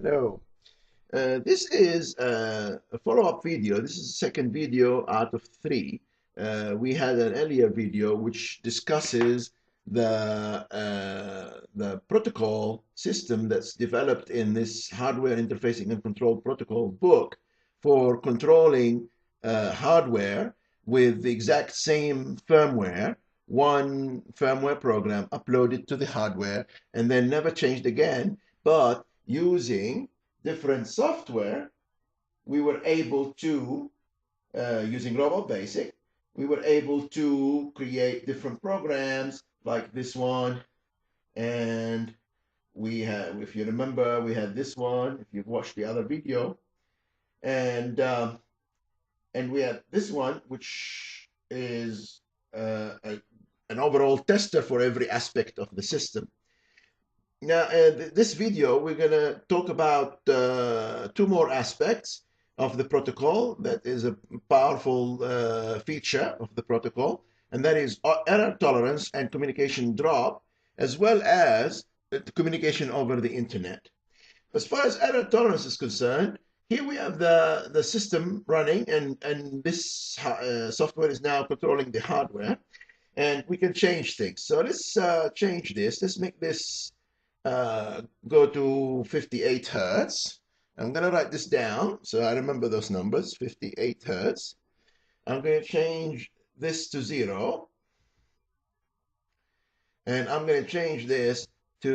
Hello. This is a follow-up video. This is the second video out of three. We had an earlier video which discusses the protocol system that's developed in this hardware interfacing and control protocol book for controlling hardware with the exact same firmware, one firmware program uploaded to the hardware and then never changed again, but using different software, we were able to, using RobotBASIC, we were able to create different programs like this one. And we have, if you remember, we had this one, if you've watched the other video. And we had this one, which is an overall tester for every aspect of the system. Now, this video, we're going to talk about two more aspects of the protocol that is a powerful feature of the protocol, and that is error tolerance and communication drop, as well as communication over the internet. As far as error tolerance is concerned, here we have the system running, and this software is now controlling the hardware, and we can change things. So let's change this. Let's make this go to 58 hertz. I'm going to write this down so I remember those numbers, 58 hertz. I'm going to change this to 0. And I'm going to change this to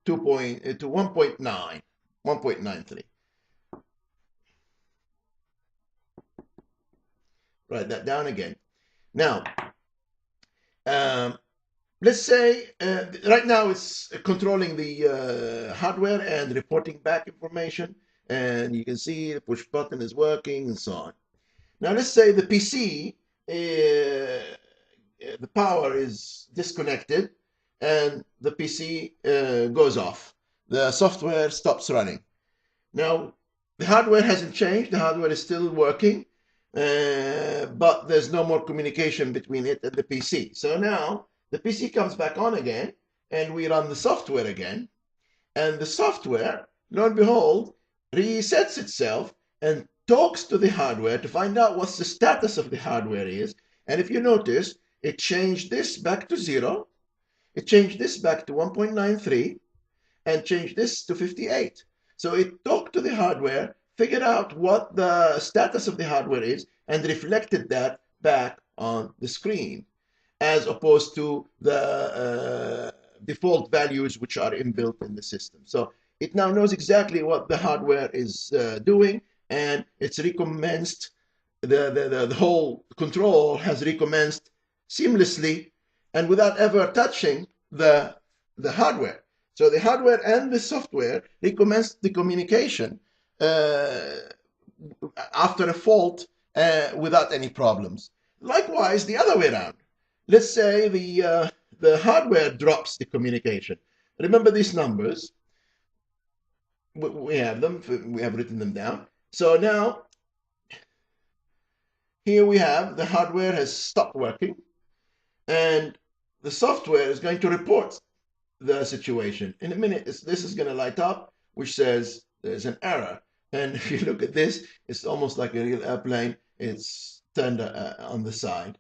1.9, 1.93. Write that down again. Now, let's say right now it's controlling the hardware and reporting back information, and you can see the push button is working and so on. Now let's say the PC, the power is disconnected and the PC goes off. The software stops running. Now the hardware hasn't changed, the hardware is still working, but there's no more communication between it and the PC. So now the PC comes back on again, and we run the software again, and the software, lo and behold, resets itself and talks to the hardware to find out what the status of the hardware is. And if you notice, it changed this back to 0, it changed this back to 1.93, and changed this to 58. So it talked to the hardware, figured out what the status of the hardware is, and reflected that back on the screen, as opposed to the default values which are inbuilt in the system. So it now knows exactly what the hardware is doing, and it's recommenced. The whole control has recommenced seamlessly and without ever touching the hardware. So the hardware and the software recommenced the communication after a fault without any problems. Likewise, the other way around. Let's say the hardware drops the communication. Remember these numbers. We have them. We have written them down. So now, here we have the hardware has stopped working, and the software is going to report the situation. In a minute, this is going to light up, which says there's an error. And if you look at this, it's almost like a real airplane. It's turned on the side.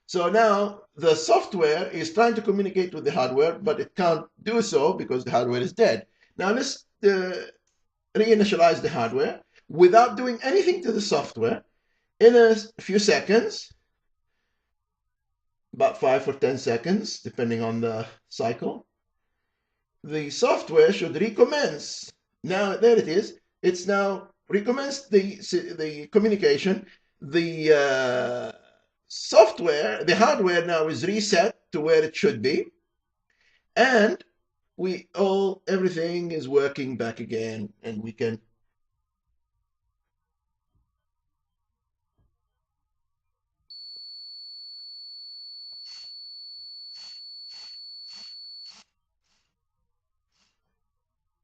So now the software is trying to communicate with the hardware, but it can't do so because the hardware is dead. Now let's reinitialize the hardware without doing anything to the software. In a few seconds, about 5 or 10 seconds, depending on the cycle, the software should recommence. Now there it is. It's now recommenced the communication. The software, the hardware now is reset to where it should be, and everything is working back again, and we can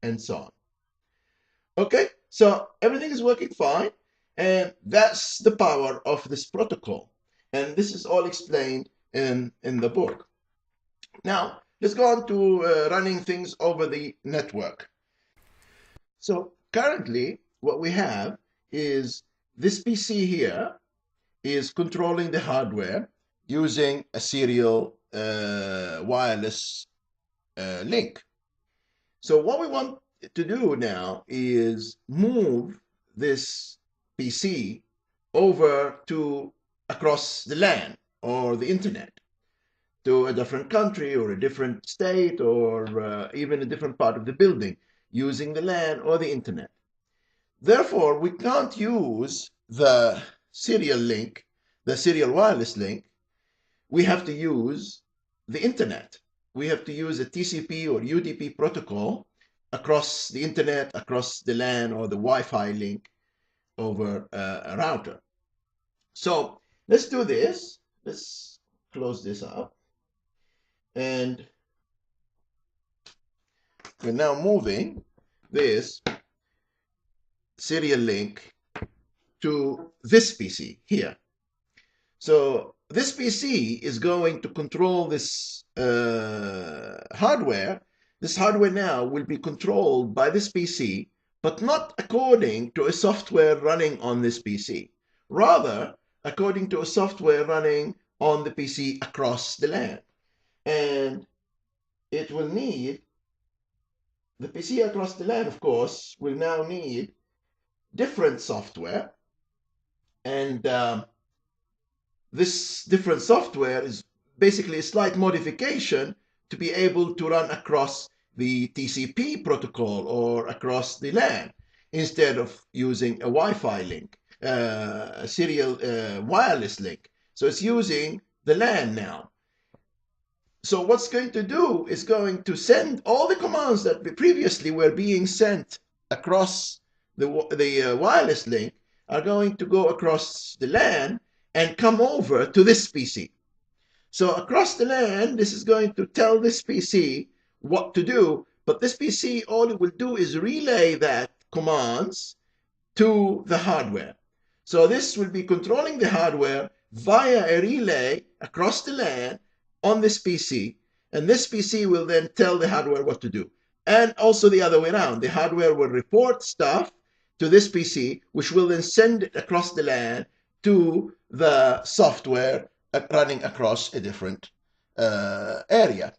and so on. Okay, so everything is working fine, and that's the power of this protocol. And this is all explained in the book. Now, let's go on to running things over the network. So currently what we have is this PC here is controlling the hardware using a serial wireless link. So what we want to do now is move this PC over to across the LAN or the internet to a different country or a different state or even a different part of the building using the LAN or the internet. Therefore, we can't use the serial link, the serial wireless link. We have to use the internet. We have to use a TCP or UDP protocol across the internet, across the LAN or the Wi-Fi link over a router. So let's do this. Let's close this up. And we're now moving this serial link to this PC here. So this PC is going to control this hardware. This hardware now will be controlled by this PC, but not according to a software running on this PC. Rather, according to a software running on the PC across the LAN. And it will need, the PC across the LAN, of course, will now need different software. And this different software is basically a slight modification to be able to run across the TCP protocol or across the LAN instead of using a Wi-Fi link, a serial wireless link. So it's using the LAN now. So what's going to do is going to send all the commands that previously were being sent across the wireless link are going to go across the LAN and come over to this PC. So across the LAN, this is going to tell this PC what to do, but this PC, all it will do is relay that commands to the hardware. So this will be controlling the hardware via a relay across the LAN on this PC, and this PC will then tell the hardware what to do. And also the other way around, the hardware will report stuff to this PC, which will then send it across the LAN to the software running across a different area.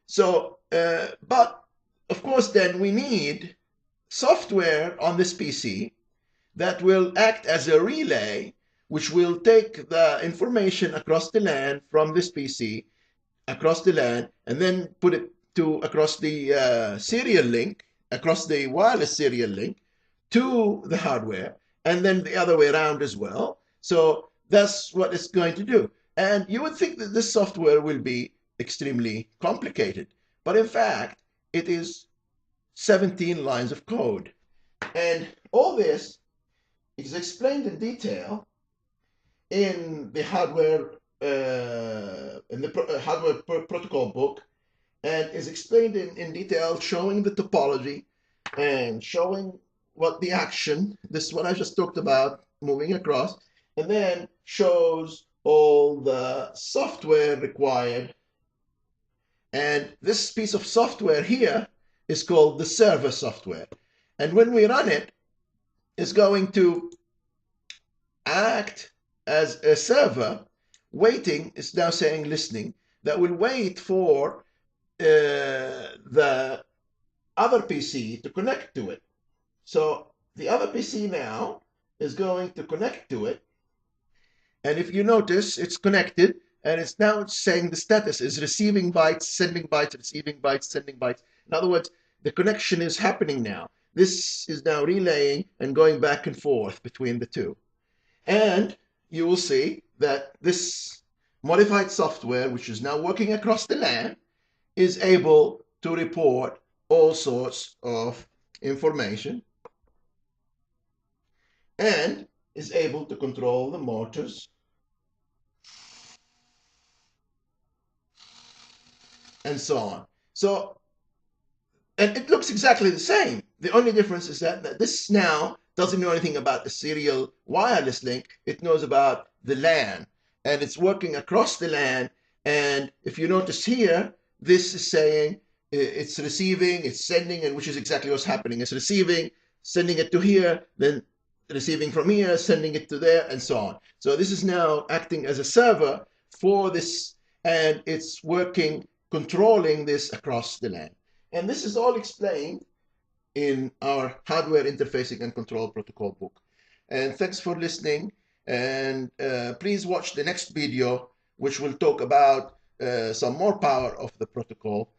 So, but of course then we need software on this PC that will act as a relay, which will take the information across the LAN from this PC across the LAN and then put it to across the serial link, across the wireless serial link to the hardware, and then the other way around as well. So that's what it's going to do. And you would think that this software will be extremely complicated, but in fact, it is 17 lines of code. And all this is explained in detail in the hardware protocol book, and is explained in detail, showing the topology and showing what the action, this is what I just talked about, moving across, and then shows all the software required. And this piece of software here is called the server software. And when we run it, it's going to act as a server waiting, it's now saying listening, that will wait for the other PC to connect to it. So the other PC now is going to connect to it. And if you notice, it's connected, and it's now saying the status is receiving bytes, sending bytes, receiving bytes, sending bytes. In other words, the connection is happening now. This is now relaying and going back and forth between the two. And you will see that this modified software, which is now working across the LAN, is able to report all sorts of information and is able to control the motors and so on. So, and it looks exactly the same. The only difference is that this now doesn't know anything about the serial wireless link. It knows about the LAN, and it's working across the LAN. And if you notice here, this is saying it's receiving, it's sending, and which is exactly what's happening. It's receiving, sending it to here, then receiving from here, sending it to there, and so on. So this is now acting as a server for this, and it's working, controlling this across the LAN. And this is all explained in our hardware interfacing and control protocol book. And thanks for listening. And please watch the next video, which will talk about some more power of the protocol